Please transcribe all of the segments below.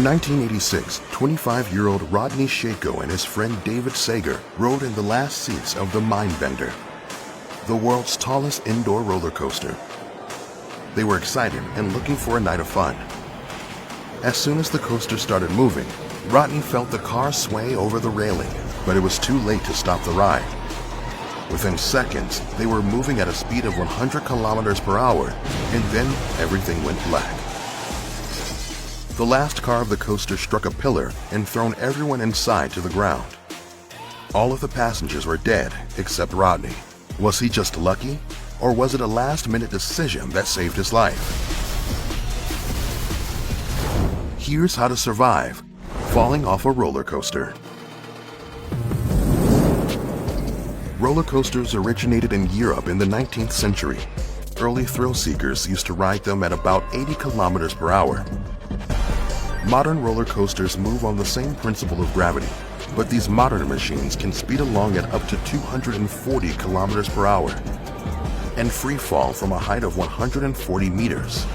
In 1986, 25-year-old Rodney Shako and his friend David Sager rode in the last seats of the Mindbender, the world's tallest indoor roller coaster. They were excited and looking for a night of fun. As soon as the coaster started moving, Rodney felt the car sway over the railing, but it was too late to stop the ride. Within seconds, they were moving at a speed of 100 kilometers per hour, and then everything went black. The last car of the coaster struck a pillar and thrown everyone inside to the ground. All of the passengers were dead except Rodney. Was he just lucky, or was it a last-minute decision that saved his life? Here's how to survive falling off a roller coaster. Roller coasters originated in Europe in the 19th century. Early thrill seekers used to ride them at about 80 kilometers per hour. Modern roller coasters move on the same principle of gravity, but these modern machines can speed along at up to 240 kilometers per hour and free fall from a height of 140 meters.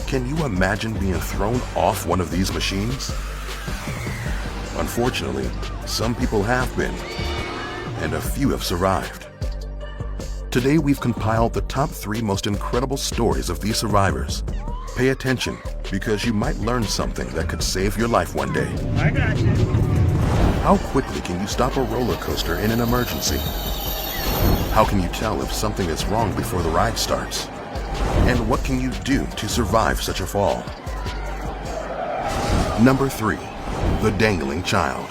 Can you imagine being thrown off one of these machines? Unfortunately, some people have been, and a few have survived. Today we've compiled the top 3 most incredible stories of these survivors. Pay attention, because you might learn something that could save your life one day. I got you. How quickly can you stop a roller coaster in an emergency? How can you tell if something is wrong before the ride starts? And what can you do to survive such a fall? Number 3, the dangling child.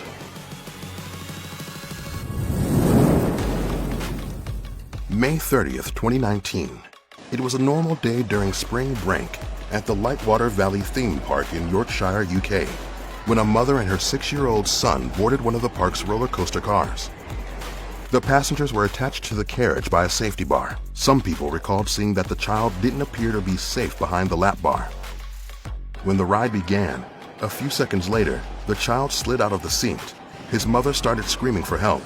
May 30th, 2019. It was a normal day during spring break at the Lightwater Valley theme park in Yorkshire, UK, when a mother and her 6-year-old son boarded one of the park's roller coaster cars. The passengers were attached to the carriage by a safety bar. Some people recalled seeing that the child didn't appear to be safe behind the lap bar. When the ride began, a few seconds later, the child slid out of the seat. His mother started screaming for help.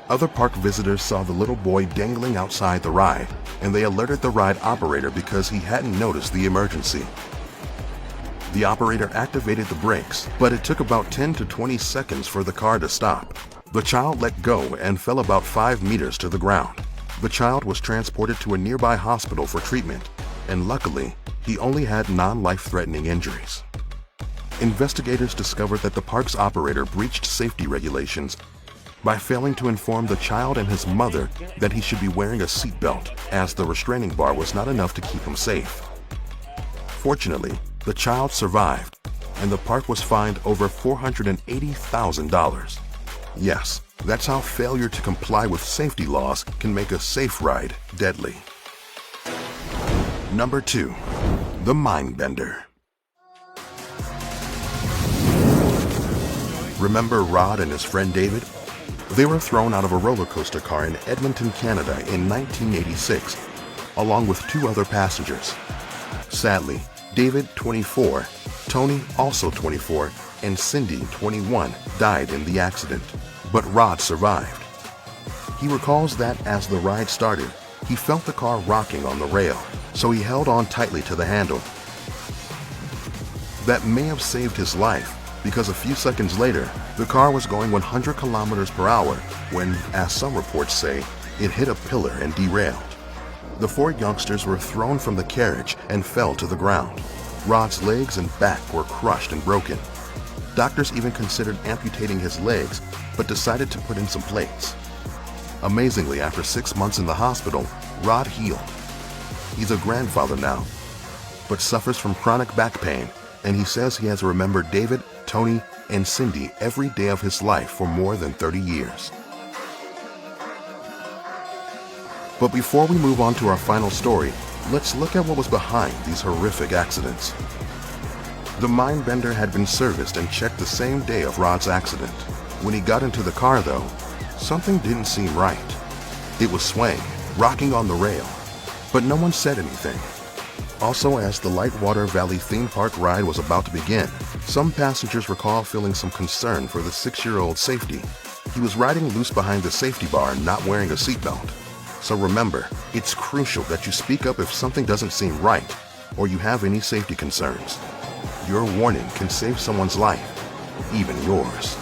Other park visitors saw the little boy dangling outside the ride, and they alerted the ride operator because he hadn't noticed the emergency. The operator activated the brakes, but it took about 10 to 20 seconds for the car to stop. The child let go and fell about 5 meters to the ground. The child was transported to a nearby hospital for treatment, and luckily, he only had non-life-threatening injuries. Investigators discovered that the park's operator breached safety regulations by failing to inform the child and his mother that he should be wearing a seatbelt, as the restraining bar was not enough to keep him safe. Fortunately, the child survived, and the park was fined over $480,000. Yes, that's how failure to comply with safety laws can make a safe ride deadly. Number 2, the Mindbender. Remember Rod and his friend David? They were thrown out of a roller coaster car in Edmonton, Canada in 1986, along with 2 other passengers. Sadly, David, 24, Tony, also 24, and Cindy, 21, died in the accident, but Rod survived. He recalls that as the ride started, he felt the car rocking on the rail, so he held on tightly to the handle. That may have saved his life, because a few seconds later, the car was going 100 kilometers per hour when, as some reports say, it hit a pillar and derailed. The 4 youngsters were thrown from the carriage and fell to the ground. Rod's legs and back were crushed and broken. Doctors even considered amputating his legs, but decided to put in some plates. Amazingly, after 6 months in the hospital, Rod healed. He's a grandfather now, but suffers from chronic back pain, and he says he has remembered David, Tony, and Cindy every day of his life for more than 30 years. But before we move on to our final story, let's look at what was behind these horrific accidents. The Mindbender had been serviced and checked the same day of Rod's accident. When he got into the car, though, something didn't seem right. It was swaying, rocking on the rail, but no one said anything. Also, as the Lightwater Valley theme park ride was about to begin, some passengers recall feeling some concern for the 6-year-old's safety. He was riding loose behind the safety bar and not wearing a seatbelt. So remember, it's crucial that you speak up if something doesn't seem right or you have any safety concerns. your warning can save someone's life, even yours.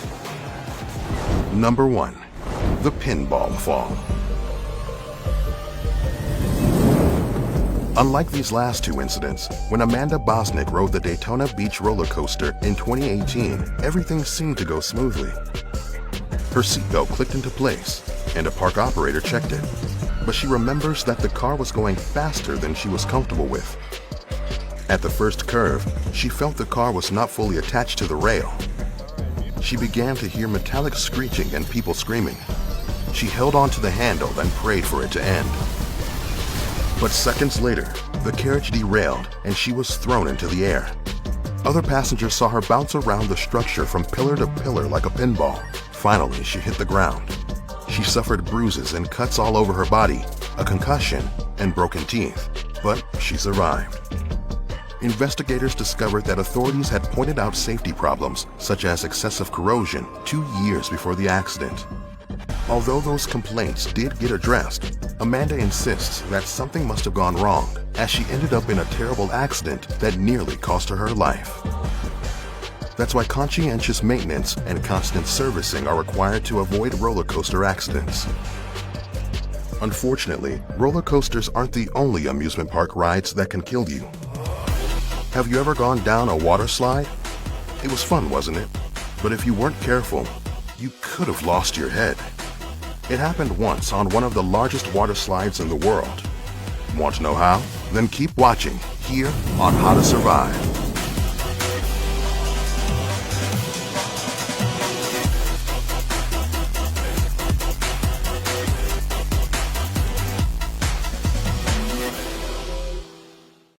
Number 1. The Pinball Fall. Unlike these last two incidents, when Amanda Bosnick rode the Daytona Beach roller coaster in 2018, everything seemed to go smoothly. Her seatbelt clicked into place, and a park operator checked it. But she remembers that the car was going faster than she was comfortable with. At the first curve, she felt the car was not fully attached to the rail. She began to hear metallic screeching and people screaming. She held onto the handle and prayed for it to end. But seconds later, the carriage derailed and she was thrown into the air. Other passengers saw her bounce around the structure from pillar to pillar like a pinball. Finally, she hit the ground. She suffered bruises and cuts all over her body, a concussion, and broken teeth, but she survived. Investigators discovered that authorities had pointed out safety problems, such as excessive corrosion, 2 years before the accident. Although those complaints did get addressed, Amanda insists that something must have gone wrong, as she ended up in a terrible accident that nearly cost her her life. That's why conscientious maintenance and constant servicing are required to avoid roller coaster accidents. Unfortunately, roller coasters aren't the only amusement park rides that can kill you. Have you ever gone down a water slide? It was fun, wasn't it? But if you weren't careful, you could have lost your head. It happened once on one of the largest water slides in the world. Want to know how? Then keep watching here on How to Survive.